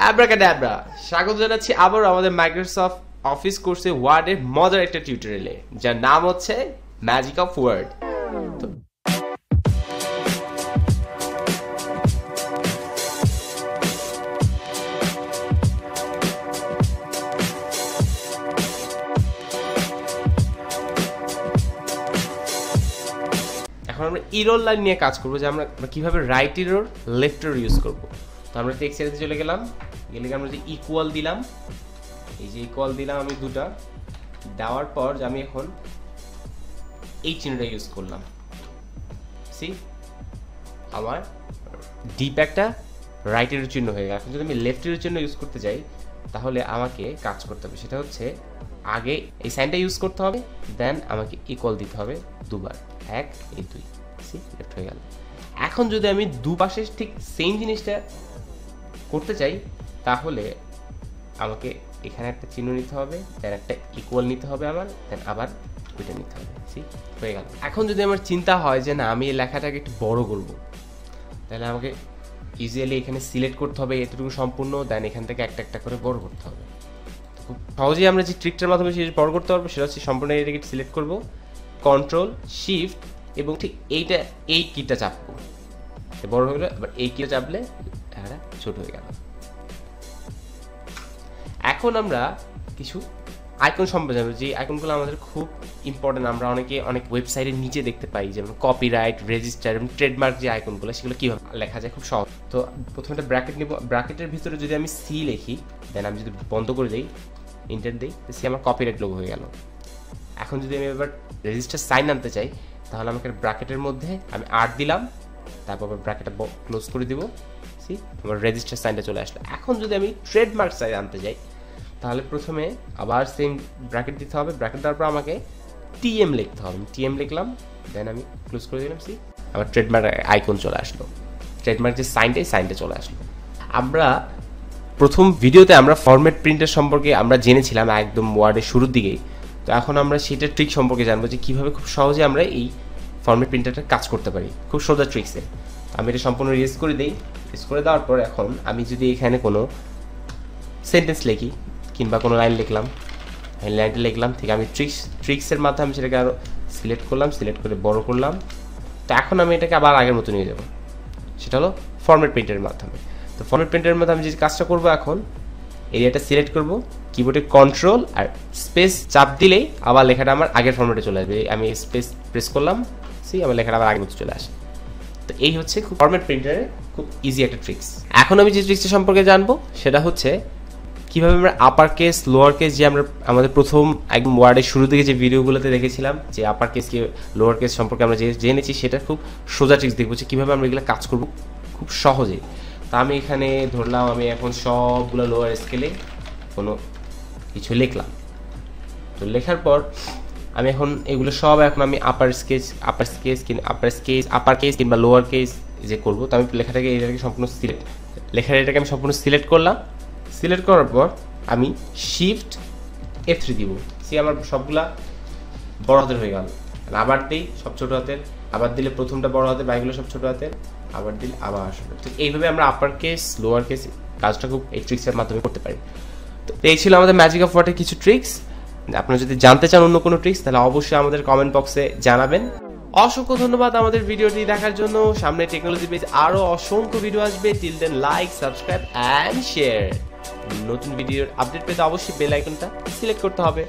Abracadabra, স্বাগত জানাচ্ছি আবার আমাদের মাইক্রোসফট অফিস কোর্সে ওয়ার্ডের মজার একটা টিউটোরিয়ালে, যার নাম হচ্ছে ম্যাজিক অফ ওয়ার্ড। এখন আমরা ইরোর লাইন নিয়ে কাজ করবো, যে আমরা কিভাবে right error left error use করবো। তো আমরা টেক্সট এরিয়াতে চলে গেলাম, গেলে আমরা যে ইকুয়াল দিলাম, এই যে ইকুয়াল দিলাম আমি দুটা, দেওয়ার পর যে আমি এখন এই চিহ্নটা ইউজ করলাম, সি আমার ডিপ একটা রাইট এর চিহ্ন হয়ে গেল। এখন যদি আমি লেফট এর চিহ্ন ইউজ করতে যাই, তাহলে আমাকে কাজ করতে হবে, সেটা হচ্ছে আগে এই সাইনটা ইউজ করতে হবে, দেন আমাকে ইকুয়াল দিতে হবে দুবার, এক এই দুই, সি লেফট হয়ে গেল। এখন যদি আমি দুপাশে ঠিক সেম জিনিসটা করতে চাই, তাহলে আমাকে এখানে একটা চিহ্ন নিতে হবে, দেন একটা ইকুয়াল নিতে হবে আমার, দেন আবার ওইটা নিতে হবে, সি হয়ে গেল। এখন যদি আমার চিন্তা হয় যে না আমি এই লেখাটাকে একটু বড় করব, তাহলে আমাকে ইজিলি এখানে সিলেক্ট করতে হবে এতটুকু সম্পূর্ণ, দেন এখান থেকে একটা একটা করে বড় করতে হবে। খুব সহজেই আমরা যে ট্রিকটার মাধ্যমে সেটা বড় করতে পারবো, সেটা হচ্ছে সম্পূর্ণ এটাকে সিলেক্ট করব, কন্ট্রোল শিফট এবং ঠিক এইটা এই কিটা চাপবো, বড় হয়ে গেলো। আবার এই কিটা চাপলে এটা ছোট হয়ে গেল। এখন আমরা কিছু আইকন সম্পর্কে জানবো, যে আইকনগুলো আমাদের খুব ইম্পর্টেন্ট। আমরা অনেক ওয়েবসাইটের নিচে দেখতে পাই, যেমন কপিরাইট, রেজিস্টার এবং ট্রেডমার্ক যে আইকনগুলো, সেগুলো কীভাবে লেখা যায় খুব সহজ। তো প্রথমে একটা ব্র্যাকেট নিব, ব্র্যাকেটের ভিতরে যদি আমি সি লিখি, দেন আমি যদি বন্ধ করে দিই, ইন্টার দিই, সি আমার কপিরাইট লোগো হয়ে গেল। এখন যদি আমি এবার রেজিস্টার সাইন আনতে চাই, তাহলে আমাকে ব্র্যাকেটের মধ্যে আমি 8 দিলাম, তারপর ব্র্যাকেটটা ক্লোজ করে দিব, সি আমার রেজিস্টার সাইনটা চলে আসলো। এখন যদি আমি ট্রেডমার্ক সাইন আনতে যাই, তাহলে প্রথমে আবার সেম ব্র্যাকেট দিতে হবে, ব্র্যাকেট দেওয়ার পর আমাকে টিএম লিখতে হবে, টিএম লিখলাম, দেন আমি ক্লোজ করে দিলাম, সি আবার ট্রেডমার্ক আইকন চলে আসলো, ট্রেডমার্ক যে সাইনটা চলে আসলো। আমরা প্রথম ভিডিওতে আমরা ফরম্যাট প্রিন্টার সম্পর্কে আমরা জেনেছিলাম একদম ওয়ার্ডের শুরুর দিকেই। তো এখন আমরা সেটা ট্রিক সম্পর্কে জানবো, যে কীভাবে খুব সহজে আমরা এই ফরম্যাট প্রিন্টারটা কাজ করতে পারি, খুব সোজা ট্রিক্সে। আমি এটা সম্পূর্ণ রেজ করে দিই, রেজ করে দেওয়ার পর এখন আমি যদি এখানে কোনো সেন্টেন্স লিখি কিংবা কোনো লাইন লিখলাম, লাইনটা লিখলাম, ঠিক আমি ট্রিক্সের মাধ্যমে সেটাকে আরও সিলেক্ট করলাম, সিলেক্ট করে বড় করলাম। তো এখন আমি এটাকে আবার আগের মতো নিয়ে যাব, সেটা হলো ফরম্যাট প্রিন্টারের মাধ্যমে। তো ফরম্যাট প্রিন্টারের মাধ্যমে আমি যে কাজটা করবো, এখন এরিয়াটা সিলেক্ট করব, কিবোর্ডে কন্ট্রোল আর স্পেস চাপ দিলেই আবার লেখাটা আমার আগের ফরম্যাটে চলে আসবে। আমি স্পেস প্রেস করলাম, সি আমার লেখাটা আবার আগের মতো চলে আসে। তো এই হচ্ছে খুব ফরম্যাট প্রিন্টারের খুব ইজি একটা ট্রিক্স। এখন আমি যে ট্রিক্সটা সম্পর্কে জানবো, সেটা হচ্ছে কীভাবে আমরা আপার কেস লোয়ার কেস, যে আমরা আমাদের প্রথম একদম ওয়ার্ডের শুরু থেকে যে ভিডিওগুলোতে দেখেছিলাম, যে আপার কেস কি লোয়ার কেস সম্পর্কে আমরা যে জেনেছি, সেটা খুব সোজা ট্রিক্স দেখবো, যে কীভাবে আমরা এগুলো কাজ করবো খুব সহজেই। তা আমি এখানে ধরলাম আমি এখন সবগুলো লোয়ার স্কেলে কোনো কিছু লিখলাম। তো লেখার পর আমি এখন এগুলো সব এখন আমি আপার কেস কিংবা লোয়ার কেস যে করবো, তো আমি এটাকে সম্পূর্ণ এটাকে আমি সম্পূর্ণ সিলেক্ট করলাম। সিলেক্ট করার পর আমি শিফট F3 দিব, সে আমার সবগুলা বড় হাতের হয়ে গেল। আবার দিই সব ছোট হাতের, আবার দিলে প্রথমটা বড় হাতের, বাকিগুলো সব ছোট হাতের, আবার দিলে আবার আসবে। তো এইভাবে আমরা আপার কেস লোয়ার কেস কাজটা খুব এই ট্রিক্সের মাধ্যমে করতে পারি। তো এই ছিল আমাদের ম্যাজিক অফ ওয়ার্ডের কিছু ট্রিক্স। আপনারা যদি জানতে চান অন্য কোনো ট্রিক্স, তাহলে অবশ্যই আমাদের কমেন্ট বক্সে জানাবেন। অসংখ্য ধন্যবাদ আমাদের ভিডিওটি দেখার জন্য। সামনে টেকনোলজি পেজ আরো অসংখ্য ভিডিও আসবে। Till then like, subscribe and share. নতুন ভিডিওর আপডেট পেতে অবশ্যই বেল আইকনটা সিলেক্ট করতে হবে।